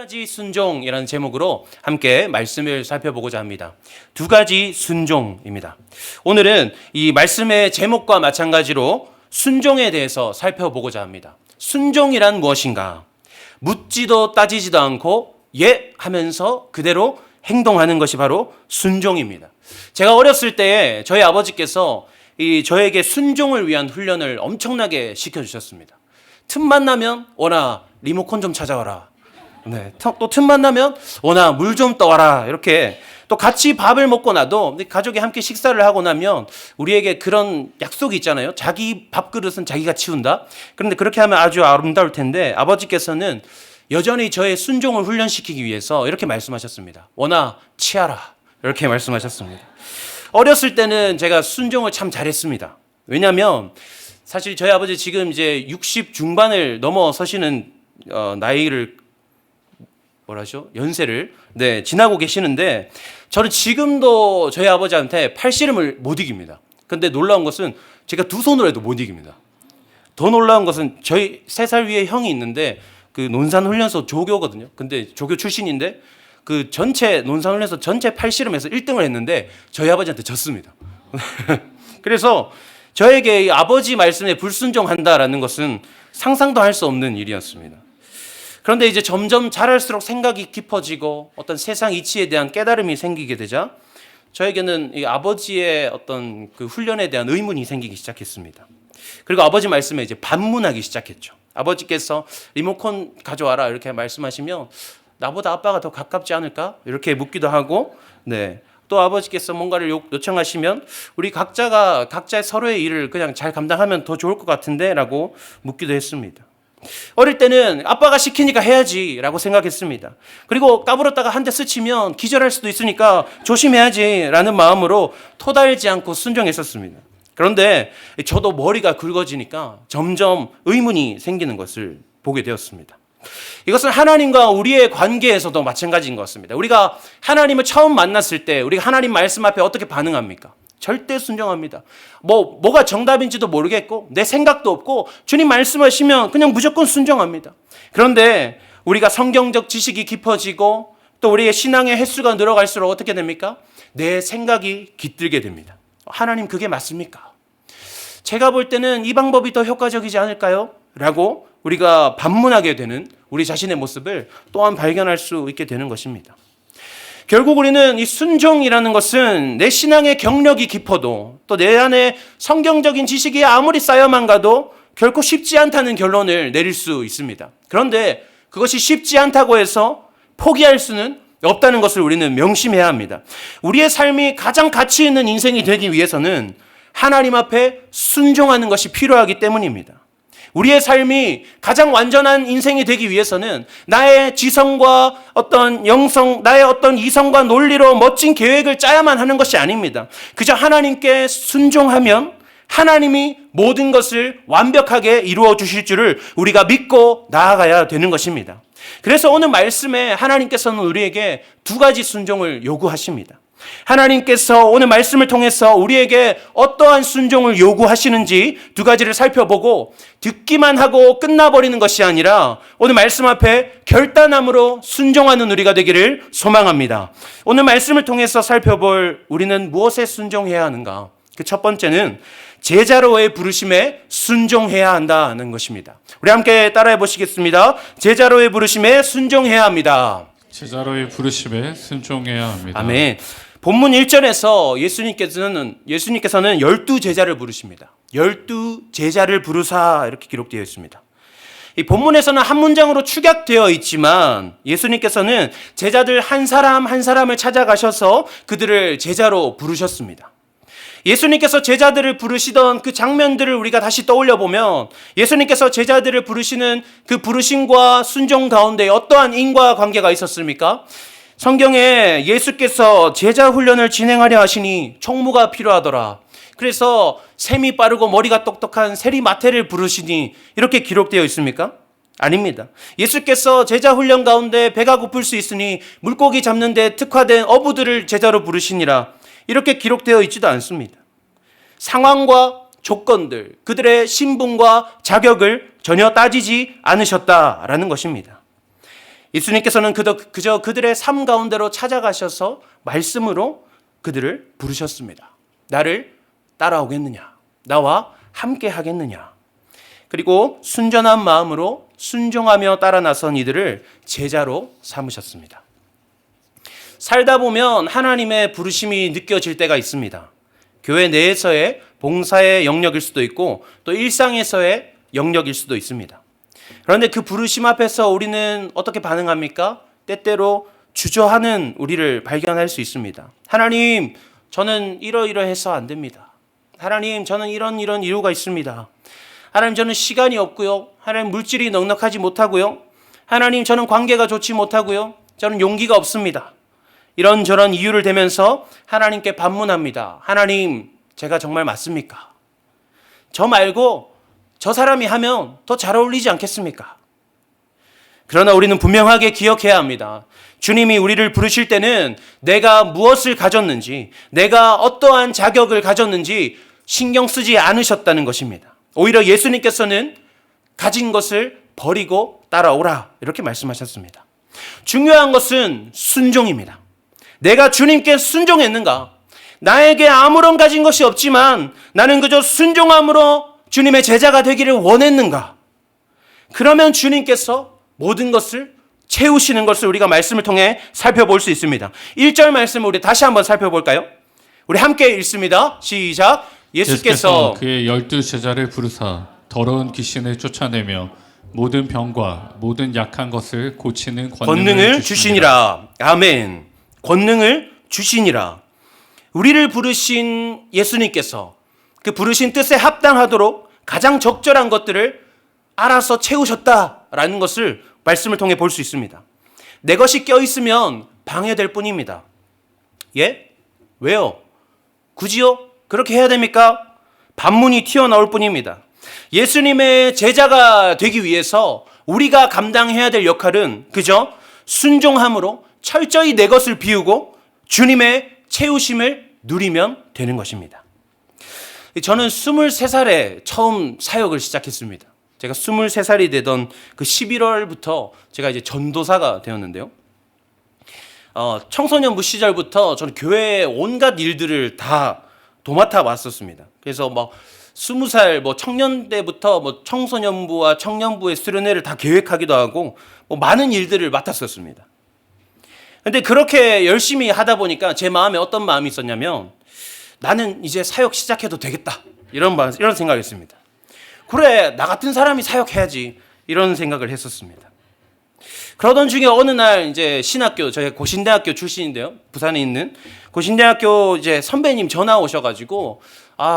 가지 순종이라는 제목으로 함께 말씀을 살펴보고자 합니다. 두 가지 순종입니다. 오늘은 이 말씀의 제목과 마찬가지로 순종에 대해서 살펴보고자 합니다. 순종이란 무엇인가? 묻지도 따지지도 않고 예 하면서 그대로 행동하는 것이 바로 순종입니다. 제가 어렸을 때 저희 아버지께서 저에게 순종을 위한 훈련을 엄청나게 시켜주셨습니다. 틈만 나면 오나 리모컨 좀 찾아와라. 네, 또 틈만 나면 오나 물 좀 떠와라. 이렇게 또 같이 밥을 먹고 나도 가족이 함께 식사를 하고 나면 우리에게 그런 약속이 있잖아요. 자기 밥그릇은 자기가 치운다. 그런데 그렇게 하면 아주 아름다울 텐데 아버지께서는 여전히 저의 순종을 훈련시키기 위해서 이렇게 말씀하셨습니다. 오나 치아라. 이렇게 말씀하셨습니다. 어렸을 때는 제가 순종을 참 잘했습니다. 왜냐하면 사실 저희 아버지 지금 이제 60 중반을 넘어서시는 나이를 연세를 지나고 계시는데 저는 지금도 저희 아버지한테 팔씨름을 못 이깁니다. 근데 놀라운 것은 제가 두 손으로 해도 못 이깁니다. 더 놀라운 것은 저희 3살 위에 형이 있는데 그 논산훈련소 조교거든요. 근데 조교 출신인데 그 전체 논산훈련소 전체 팔씨름에서 1등을 했는데 저희 아버지한테 졌습니다. 그래서 저에게 이 아버지 말씀에 불순종한다라는 것은 상상도 할 수 없는 일이었습니다. 그런데 이제 점점 자랄수록 생각이 깊어지고 어떤 세상 이치에 대한 깨달음이 생기게 되자 저에게는 이 아버지의 어떤 그 훈련에 대한 의문이 생기기 시작했습니다. 그리고 아버지 말씀에 이제 반문하기 시작했죠. 아버지께서 리모컨 가져와라 이렇게 말씀하시면 나보다 아빠가 더 가깝지 않을까? 이렇게 묻기도 하고, 또 아버지께서 뭔가를 요청하시면 우리 각자의 서로의 일을 그냥 잘 감당하면 더 좋을 것 같은데 라고 묻기도 했습니다. 어릴 때는 아빠가 시키니까 해야지 라고 생각했습니다. 그리고 까불었다가 한 대 스치면 기절할 수도 있으니까 조심해야지 라는 마음으로 토달지 않고 순종했었습니다. 그런데 저도 머리가 굵어지니까 점점 의문이 생기는 것을 보게 되었습니다. 이것은 하나님과 우리의 관계에서도 마찬가지인 것 같습니다. 우리가 하나님을 처음 만났을 때 우리가 하나님 말씀 앞에 어떻게 반응합니까? 절대 순종합니다. 뭐가 정답인지도 모르겠고 내 생각도 없고 주님 말씀하시면 그냥 무조건 순종합니다. 그런데 우리가 성경적 지식이 깊어지고 또 우리의 신앙의 횟수가 늘어갈수록 어떻게 됩니까? 내 생각이 깃들게 됩니다. 하나님 그게 맞습니까? 제가 볼 때는 이 방법이 더 효과적이지 않을까요? 라고 우리가 반문하게 되는 우리 자신의 모습을 또한 발견할 수 있게 되는 것입니다. 결국 우리는 이 순종이라는 것은 내 신앙의 경력이 깊어도 또 내 안에 성경적인 지식이 아무리 쌓여만 가도 결코 쉽지 않다는 결론을 내릴 수 있습니다. 그런데 그것이 쉽지 않다고 해서 포기할 수는 없다는 것을 우리는 명심해야 합니다. 우리의 삶이 가장 가치 있는 인생이 되기 위해서는 하나님 앞에 순종하는 것이 필요하기 때문입니다. 우리의 삶이 가장 완전한 인생이 되기 위해서는 나의 지성과 어떤 영성, 나의 어떤 이성과 논리로 멋진 계획을 짜야만 하는 것이 아닙니다. 그저 하나님께 순종하면 하나님이 모든 것을 완벽하게 이루어 주실 줄을 우리가 믿고 나아가야 되는 것입니다. 그래서 오늘 말씀에 하나님께서는 우리에게 두 가지 순종을 요구하십니다. 하나님께서 오늘 말씀을 통해서 우리에게 어떠한 순종을 요구하시는지 두 가지를 살펴보고 듣기만 하고 끝나버리는 것이 아니라 오늘 말씀 앞에 결단함으로 순종하는 우리가 되기를 소망합니다. 오늘 말씀을 통해서 살펴볼 우리는 무엇에 순종해야 하는가? 그 첫 번째는 제자로의 부르심에 순종해야 한다는 것입니다. 우리 함께 따라해 보시겠습니다. 제자로의 부르심에 순종해야 합니다. 제자로의 부르심에 순종해야 합니다. 아멘. 본문 1절에서 예수님께서는 12제자를 부르십니다. 12제자를 부르사 이렇게 기록되어 있습니다. 이 본문에서는 한 문장으로 축약되어 있지만 예수님께서는 제자들 한 사람 한 사람을 찾아가셔서 그들을 제자로 부르셨습니다. 예수님께서 제자들을 부르시던 그 장면들을 우리가 다시 떠올려 보면 예수님께서 제자들을 부르시는 그 부르심과 순종 가운데 어떠한 인과관계가 있었습니까? 성경에 예수께서 제자 훈련을 진행하려 하시니 총무가 필요하더라. 그래서 셈이 빠르고 머리가 똑똑한 세리마태를 부르시니 이렇게 기록되어 있습니까? 아닙니다. 예수께서 제자 훈련 가운데 배가 고플 수 있으니 물고기 잡는 데 특화된 어부들을 제자로 부르시니라. 이렇게 기록되어 있지도 않습니다. 상황과 조건들, 그들의 신분과 자격을 전혀 따지지 않으셨다라는 것입니다. 예수님께서는 그저 그들의 삶 가운데로 찾아가셔서 말씀으로 그들을 부르셨습니다. 나를 따라오겠느냐? 나와 함께 하겠느냐? 그리고 순전한 마음으로 순종하며 따라 나선 이들을 제자로 삼으셨습니다. 살다 보면 하나님의 부르심이 느껴질 때가 있습니다. 교회 내에서의 봉사의 영역일 수도 있고 또 일상에서의 영역일 수도 있습니다. 그런데 그 부르심 앞에서 우리는 어떻게 반응합니까? 때때로 주저하는 우리를 발견할 수 있습니다. 하나님, 저는 이러이러해서 안 됩니다. 하나님, 저는 이런 이유가 있습니다. 하나님, 저는 시간이 없고요. 하나님, 물질이 넉넉하지 못하고요. 하나님, 저는 관계가 좋지 못하고요. 저는 용기가 없습니다. 이런저런 이유를 대면서 하나님께 반문합니다. 하나님, 제가 정말 맞습니까? 저 말고 저 사람이 하면 더 잘 어울리지 않겠습니까? 그러나 우리는 분명하게 기억해야 합니다. 주님이 우리를 부르실 때는 내가 무엇을 가졌는지, 내가 어떠한 자격을 가졌는지 신경 쓰지 않으셨다는 것입니다. 오히려 예수님께서는 가진 것을 버리고 따라오라 이렇게 말씀하셨습니다. 중요한 것은 순종입니다. 내가 주님께 순종했는가? 나에게 아무런 가진 것이 없지만 나는 그저 순종함으로 주님의 제자가 되기를 원했는가? 그러면 주님께서 모든 것을 채우시는 것을 우리가 말씀을 통해 살펴볼 수 있습니다. 1절 말씀을 우리 다시 한번 살펴볼까요? 우리 함께 읽습니다. 시작. 예수께서 그의 12 제자를 부르사 더러운 귀신을 쫓아내며 모든 병과 모든 약한 것을 고치는 권능을 주시니라. 아멘. 권능을 주시니라. 우리를 부르신 예수님께서 그 부르신 뜻에 합당하도록 가장 적절한 것들을 알아서 채우셨다라는 것을 말씀을 통해 볼 수 있습니다. 내 것이 껴있으면 방해될 뿐입니다. 예? 왜요? 굳이요? 그렇게 해야 됩니까? 반문이 튀어나올 뿐입니다. 예수님의 제자가 되기 위해서 우리가 감당해야 될 역할은 그저 순종함으로 철저히 내 것을 비우고 주님의 채우심을 누리면 되는 것입니다. 저는 23살에 처음 사역을 시작했습니다. 제가 23살이 되던 그 11월부터 제가 이제 전도사가 되었는데요. 청소년부 시절부터 저는 교회의 온갖 일들을 다 도맡아 왔었습니다. 그래서 20살 청년대부터 청소년부와 청년부의 수련회를 다 계획하기도 하고 많은 일들을 맡았었습니다. 근데 그렇게 열심히 하다 보니까 제 마음에 어떤 마음이 있었냐면 나는 이제 사역 시작해도 되겠다. 이런 생각을 했습니다. 그래, 나 같은 사람이 사역해야지. 이런 생각을 했었습니다. 그러던 중에 어느 날 이제 신학교, 저희 고신대학교 출신인데요. 부산에 있는 고신대학교 이제 선배님 전화 오셔가지고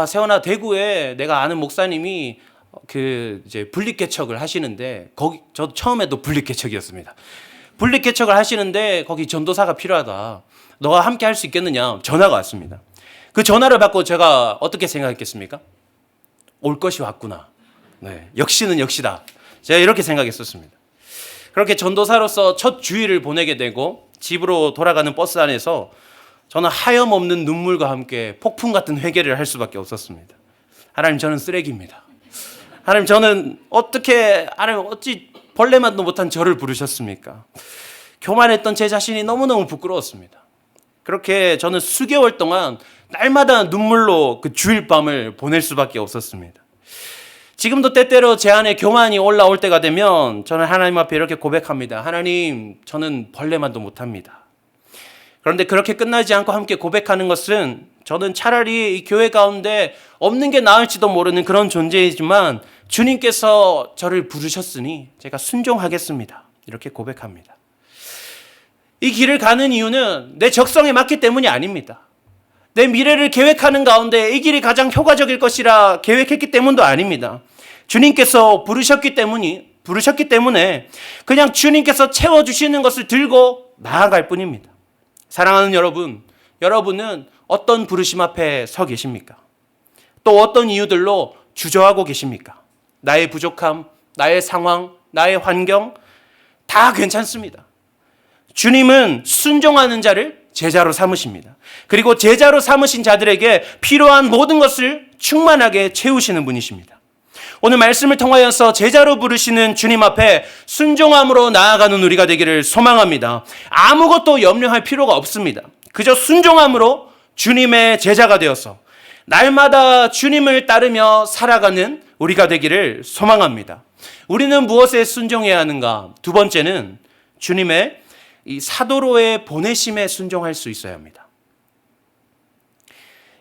세원아, 대구에 내가 아는 목사님이 이제 분립개척을 하시는데 저도 처음에도 분립개척이었습니다. 분립개척을 하시는데 거기 전도사가 필요하다. 너가 함께 할 수 있겠느냐? 전화가 왔습니다. 그 전화를 받고 제가 어떻게 생각했겠습니까? 올 것이 왔구나. 네, 역시는 역시다. 제가 이렇게 생각했었습니다. 그렇게 전도사로서 첫 주일을 보내게 되고 집으로 돌아가는 버스 안에서 저는 하염없는 눈물과 함께 폭풍 같은 회개를 할 수밖에 없었습니다. 하나님, 저는 쓰레기입니다. 하나님, 저는 어찌 벌레만도 못한 저를 부르셨습니까? 교만했던 제 자신이 너무너무 부끄러웠습니다. 그렇게 저는 수개월 동안 날마다 눈물로 그 주일 밤을 보낼 수밖에 없었습니다. 지금도 때때로 제 안에 교만이 올라올 때가 되면 저는 하나님 앞에 이렇게 고백합니다. 하나님, 저는 벌레만도 못합니다. 그런데 그렇게 끝나지 않고 함께 고백하는 것은 저는 차라리 이 교회 가운데 없는 게 나을지도 모르는 그런 존재이지만 주님께서 저를 부르셨으니 제가 순종하겠습니다. 이렇게 고백합니다. 이 길을 가는 이유는 내 적성에 맞기 때문이 아닙니다. 내 미래를 계획하는 가운데 이 길이 가장 효과적일 것이라 계획했기 때문도 아닙니다. 주님께서 부르셨기 때문에 그냥 주님께서 채워주시는 것을 들고 나아갈 뿐입니다. 사랑하는 여러분, 여러분은 어떤 부르심 앞에 서 계십니까? 또 어떤 이유들로 주저하고 계십니까? 나의 부족함, 나의 상황, 나의 환경 다 괜찮습니다. 주님은 순종하는 자를 제자로 삼으십니다. 그리고 제자로 삼으신 자들에게 필요한 모든 것을 충만하게 채우시는 분이십니다. 오늘 말씀을 통하여서 제자로 부르시는 주님 앞에 순종함으로 나아가는 우리가 되기를 소망합니다. 아무것도 염려할 필요가 없습니다. 그저 순종함으로 주님의 제자가 되어서 날마다 주님을 따르며 살아가는 우리가 되기를 소망합니다. 우리는 무엇에 순종해야 하는가? 두 번째는 주님의 이 사도로의 보내심에 순종할 수 있어야 합니다.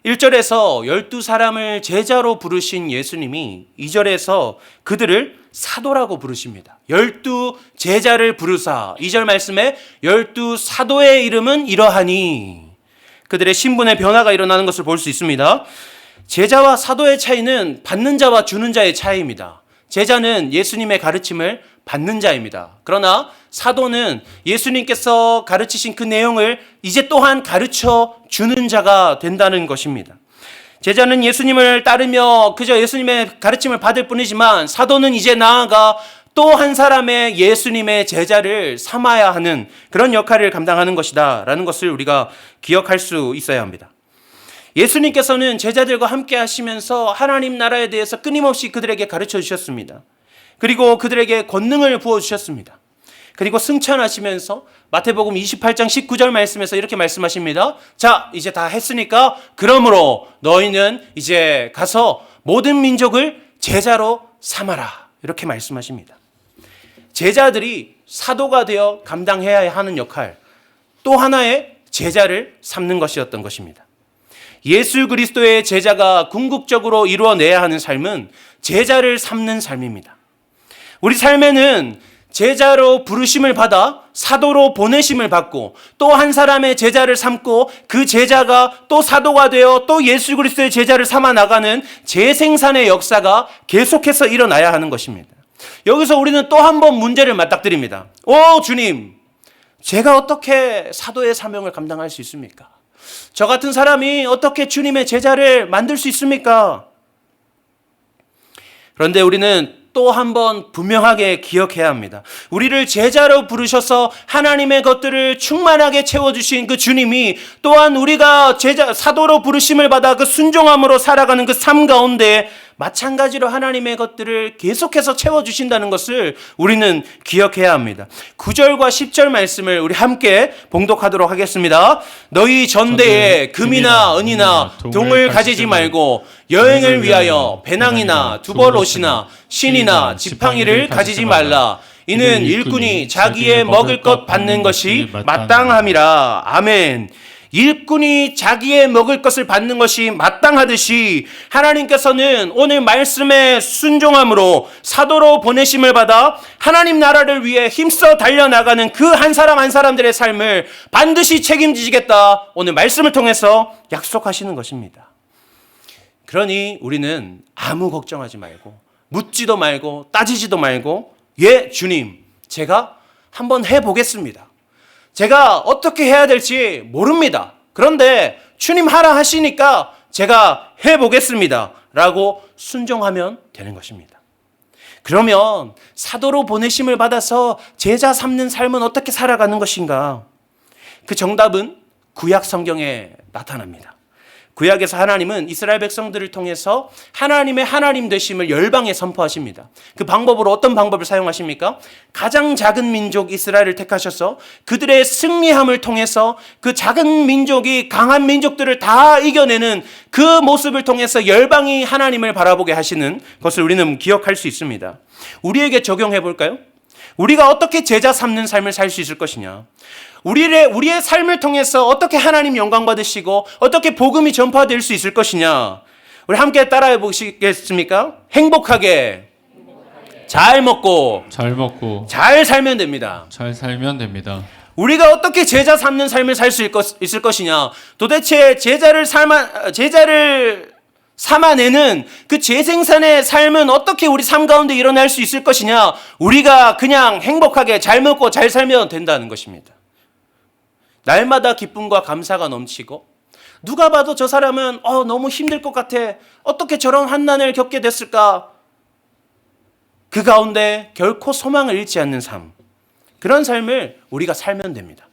1절에서 12사람을 제자로 부르신 예수님이 2절에서 그들을 사도라고 부르십니다. 12제자를 부르사 2절 말씀에 12사도의 이름은 이러하니 그들의 신분의 변화가 일어나는 것을 볼 수 있습니다. 제자와 사도의 차이는 받는 자와 주는 자의 차이입니다. 제자는 예수님의 가르침을 받는 자입니다. 그러나 사도는 예수님께서 가르치신 그 내용을 이제 또한 가르쳐 주는 자가 된다는 것입니다. 제자는 예수님을 따르며 그저 예수님의 가르침을 받을 뿐이지만 사도는 이제 나아가 또 한 사람의 예수님의 제자를 삼아야 하는 그런 역할을 감당하는 것이다 라는 것을 우리가 기억할 수 있어야 합니다. 예수님께서는 제자들과 함께 하시면서 하나님 나라에 대해서 끊임없이 그들에게 가르쳐 주셨습니다. 그리고 그들에게 권능을 부어주셨습니다. 그리고 승천하시면서 마태복음 28장 19절 말씀에서 이렇게 말씀하십니다. 자, 이제 다 했으니까 그러므로 너희는 이제 가서 모든 민족을 제자로 삼아라. 이렇게 말씀하십니다. 제자들이 사도가 되어 감당해야 하는 역할, 또 하나의 제자를 삼는 것이었던 것입니다. 예수 그리스도의 제자가 궁극적으로 이루어내야 하는 삶은 제자를 삼는 삶입니다. 우리 삶에는 제자로 부르심을 받아 사도로 보내심을 받고 또 한 사람의 제자를 삼고 그 제자가 또 사도가 되어 또 예수 그리스도의 제자를 삼아 나가는 재생산의 역사가 계속해서 일어나야 하는 것입니다. 여기서 우리는 또 한 번 문제를 맞닥뜨립니다. 오 주님, 제가 어떻게 사도의 사명을 감당할 수 있습니까? 저 같은 사람이 어떻게 주님의 제자를 만들 수 있습니까? 그런데 우리는 또 한 번 분명하게 기억해야 합니다. 우리를 제자로 부르셔서 하나님의 것들을 충만하게 채워주신 그 주님이 또한 우리가 사도로 부르심을 받아 그 순종함으로 살아가는 그 삶 가운데 마찬가지로 하나님의 것들을 계속해서 채워주신다는 것을 우리는 기억해야 합니다. 9절과 10절 말씀을 우리 함께 봉독하도록 하겠습니다. 너희 전대에 금이나 은이나 동을 가지지 말고 여행을 위하여 배낭이나 두벌옷이나 신이나 지팡이를 가지지 말라. 이는 일꾼이 자기의 먹을 것 받는 것이 마땅함이라. 아멘. 일꾼이 자기의 먹을 것을 받는 것이 마땅하듯이 하나님께서는 오늘 말씀에 순종함으로 사도로 보내심을 받아 하나님 나라를 위해 힘써 달려나가는 그 한 사람 한 사람들의 삶을 반드시 책임지시겠다. 오늘 말씀을 통해서 약속하시는 것입니다. 그러니 우리는 아무 걱정하지 말고 묻지도 말고 따지지도 말고 예 주님, 제가 한번 해보겠습니다. 제가 어떻게 해야 될지 모릅니다. 그런데 주님 하라 하시니까 제가 해보겠습니다. 라고 순종하면 되는 것입니다. 그러면 사도로 보내심을 받아서 제자 삼는 삶은 어떻게 살아가는 것인가? 그 정답은 구약 성경에 나타납니다. 구약에서 하나님은 이스라엘 백성들을 통해서 하나님의 하나님 되심을 열방에 선포하십니다. 그 방법으로 어떤 방법을 사용하십니까? 가장 작은 민족 이스라엘을 택하셔서 그들의 승리함을 통해서 그 작은 민족이 강한 민족들을 다 이겨내는 그 모습을 통해서 열방이 하나님을 바라보게 하시는 것을 우리는 기억할 수 있습니다. 우리에게 적용해 볼까요? 우리가 어떻게 제자 삼는 삶을 살 수 있을 것이냐? 우리의 삶을 통해서 어떻게 하나님 영광 받으시고 어떻게 복음이 전파될 수 있을 것이냐? 우리 함께 따라해 보시겠습니까? 행복하게 잘 먹고 잘 살면 됩니다. 잘 살면 됩니다. 우리가 어떻게 제자 삼는 삶을 살 수 있을 것이냐? 도대체 제자를 삼아내는 그 재생산의 삶은 어떻게 우리 삶 가운데 일어날 수 있을 것이냐? 우리가 그냥 행복하게 잘 먹고 잘 살면 된다는 것입니다. 날마다 기쁨과 감사가 넘치고 누가 봐도 저 사람은 너무 힘들 것 같아. 어떻게 저런 환난을 겪게 됐을까? 그 가운데 결코 소망을 잃지 않는 삶. 그런 삶을 우리가 살면 됩니다.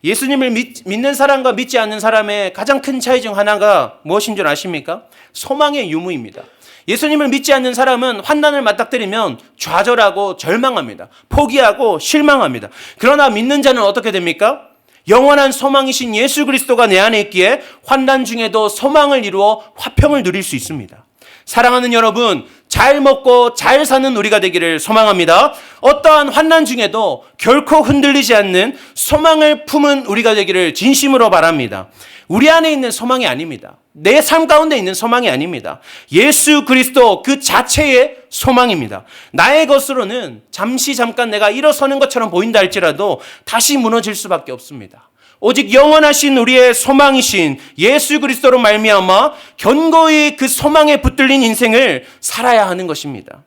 예수님을 믿는 사람과 믿지 않는 사람의 가장 큰 차이 중 하나가 무엇인 줄 아십니까? 소망의 유무입니다. 예수님을 믿지 않는 사람은 환난을 맞닥뜨리면 좌절하고 절망합니다. 포기하고 실망합니다. 그러나 믿는 자는 어떻게 됩니까? 영원한 소망이신 예수 그리스도가 내 안에 있기에 환난 중에도 소망을 이루어 화평을 누릴 수 있습니다. 사랑하는 여러분, 잘 먹고 잘 사는 우리가 되기를 소망합니다. 어떠한 환난 중에도 결코 흔들리지 않는 소망을 품은 우리가 되기를 진심으로 바랍니다. 우리 안에 있는 소망이 아닙니다. 내 삶 가운데 있는 소망이 아닙니다. 예수 그리스도 그 자체의 소망입니다. 나의 것으로는 잠깐 내가 일어서는 것처럼 보인다 할지라도 다시 무너질 수밖에 없습니다. 오직 영원하신 우리의 소망이신 예수 그리스도로 말미암아 견고히 그 소망에 붙들린 인생을 살아야 하는 것입니다.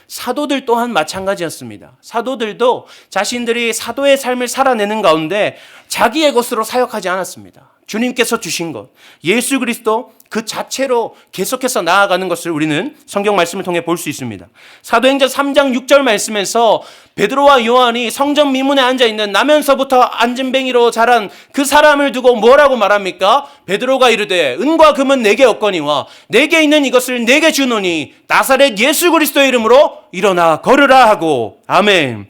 사도들 또한 마찬가지였습니다. 사도들도 자신들이 사도의 삶을 살아내는 가운데 자기의 것으로 사역하지 않았습니다. 주님께서 주신 것, 예수 그리스도 그 자체로 계속해서 나아가는 것을 우리는 성경 말씀을 통해 볼 수 있습니다. 사도행전 3장 6절 말씀에서 베드로와 요한이 성전 미문에 앉아있는 나면서부터 안진뱅이로 자란 그 사람을 두고 뭐라고 말합니까? 베드로가 이르되 은과 금은 내게 없거니와 내게 있는 이것을 내게 주노니 나사렛 예수 그리스도의 이름으로 일어나 걸으라 하고. 아멘.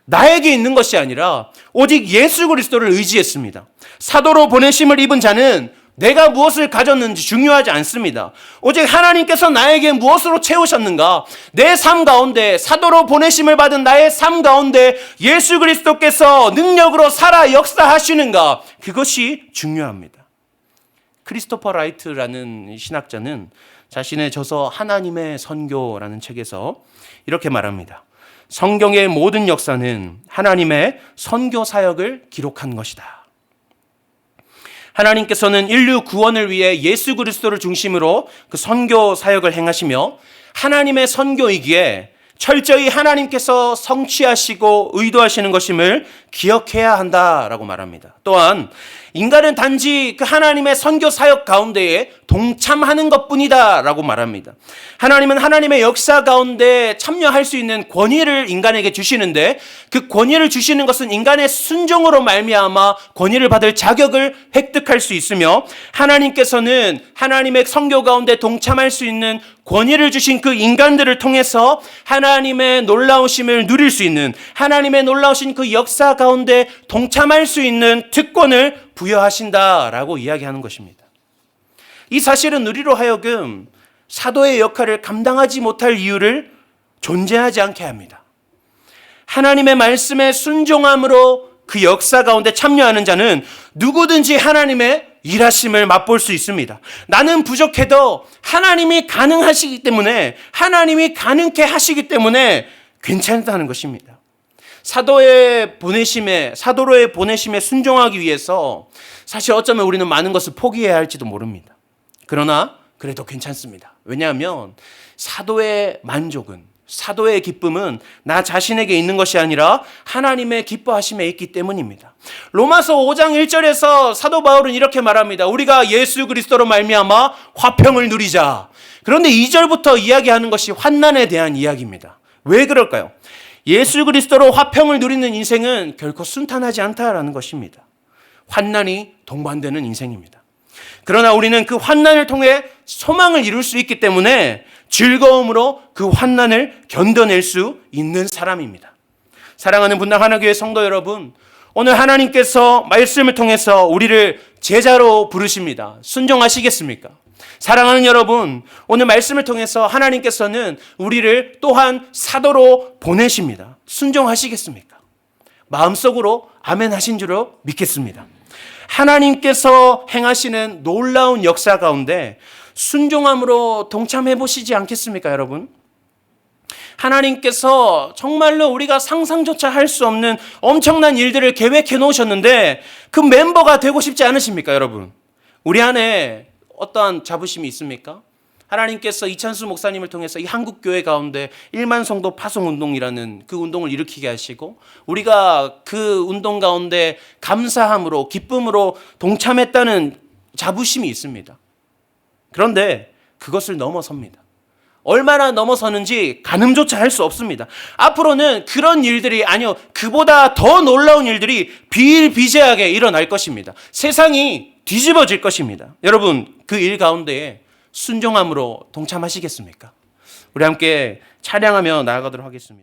나에게 있는 것이 아니라 오직 예수 그리스도를 의지했습니다. 사도로 보내심을 입은 자는 내가 무엇을 가졌는지 중요하지 않습니다. 오직 하나님께서 나에게 무엇으로 채우셨는가? 내 삶 가운데, 사도로 보내심을 받은 나의 삶 가운데 예수 그리스도께서 능력으로 살아 역사하시는가? 그것이 중요합니다. 크리스토퍼 라이트라는 신학자는 자신의 저서 하나님의 선교라는 책에서 이렇게 말합니다. 성경의 모든 역사는 하나님의 선교 사역을 기록한 것이다. 하나님께서는 인류 구원을 위해 예수 그리스도를 중심으로 그 선교 사역을 행하시며 하나님의 선교이기에 철저히 하나님께서 성취하시고 의도하시는 것임을 기억해야 한다라고 말합니다. 또한 인간은 단지 그 하나님의 선교 사역 가운데에 동참하는 것뿐이다라고 말합니다. 하나님은 하나님의 역사 가운데 참여할 수 있는 권위를 인간에게 주시는데 그 권위를 주시는 것은 인간의 순종으로 말미암아 권위를 받을 자격을 획득할 수 있으며 하나님께서는 하나님의 선교 가운데 동참할 수 있는 권위를 주신 그 인간들을 통해서 하나님의 놀라우심을 누릴 수 있는 하나님의 놀라우신 그 역사 가운데 동참할 수 있는 특권을 부여하신다라고 이야기하는 것입니다. 이 사실은 우리로 하여금 사도의 역할을 감당하지 못할 이유를 존재하지 않게 합니다. 하나님의 말씀에 순종함으로 그 역사 가운데 참여하는 자는 누구든지 하나님의 일하심을 맛볼 수 있습니다. 나는 부족해도 하나님이 가능하시기 때문에 하나님이 가능케 하시기 때문에 괜찮다는 것입니다. 사도로의 보내심에 순종하기 위해서 사실 어쩌면 우리는 많은 것을 포기해야 할지도 모릅니다. 그러나 그래도 괜찮습니다. 왜냐하면 사도의 만족은, 사도의 기쁨은 나 자신에게 있는 것이 아니라 하나님의 기뻐하심에 있기 때문입니다. 로마서 5장 1절에서 사도 바울은 이렇게 말합니다. 우리가 예수 그리스도로 말미암아 화평을 누리자. 그런데 2절부터 이야기하는 것이 환난에 대한 이야기입니다. 왜 그럴까요? 예수 그리스도로 화평을 누리는 인생은 결코 순탄하지 않다라는 것입니다. 환난이 동반되는 인생입니다. 그러나 우리는 그 환난을 통해 소망을 이룰 수 있기 때문에 즐거움으로 그 환난을 견뎌낼 수 있는 사람입니다. 사랑하는 분당 하나교회 성도 여러분, 오늘 하나님께서 말씀을 통해서 우리를 제자로 부르십니다. 순종하시겠습니까? 사랑하는 여러분, 오늘 말씀을 통해서 하나님께서는 우리를 또한 사도로 보내십니다. 순종하시겠습니까? 마음속으로 아멘 하신 줄로 믿겠습니다. 하나님께서 행하시는 놀라운 역사 가운데 순종함으로 동참해 보시지 않겠습니까, 여러분? 하나님께서 정말로 우리가 상상조차 할 수 없는 엄청난 일들을 계획해 놓으셨는데 그 멤버가 되고 싶지 않으십니까, 여러분? 우리 안에 어떠한 자부심이 있습니까? 하나님께서 이찬수 목사님을 통해서 이 한국교회 가운데 1만 성도 파송운동이라는 그 운동을 일으키게 하시고 우리가 그 운동 가운데 감사함으로 기쁨으로 동참했다는 자부심이 있습니다. 그런데 그것을 넘어섭니다. 얼마나 넘어서는지 가늠조차 할 수 없습니다. 앞으로는 그런 일들이 아니요, 그보다 더 놀라운 일들이 비일비재하게 일어날 것입니다. 세상이 뒤집어질 것입니다. 여러분, 그 일 가운데에 순종함으로 동참하시겠습니까? 우리 함께 찬양하며 나아가도록 하겠습니다.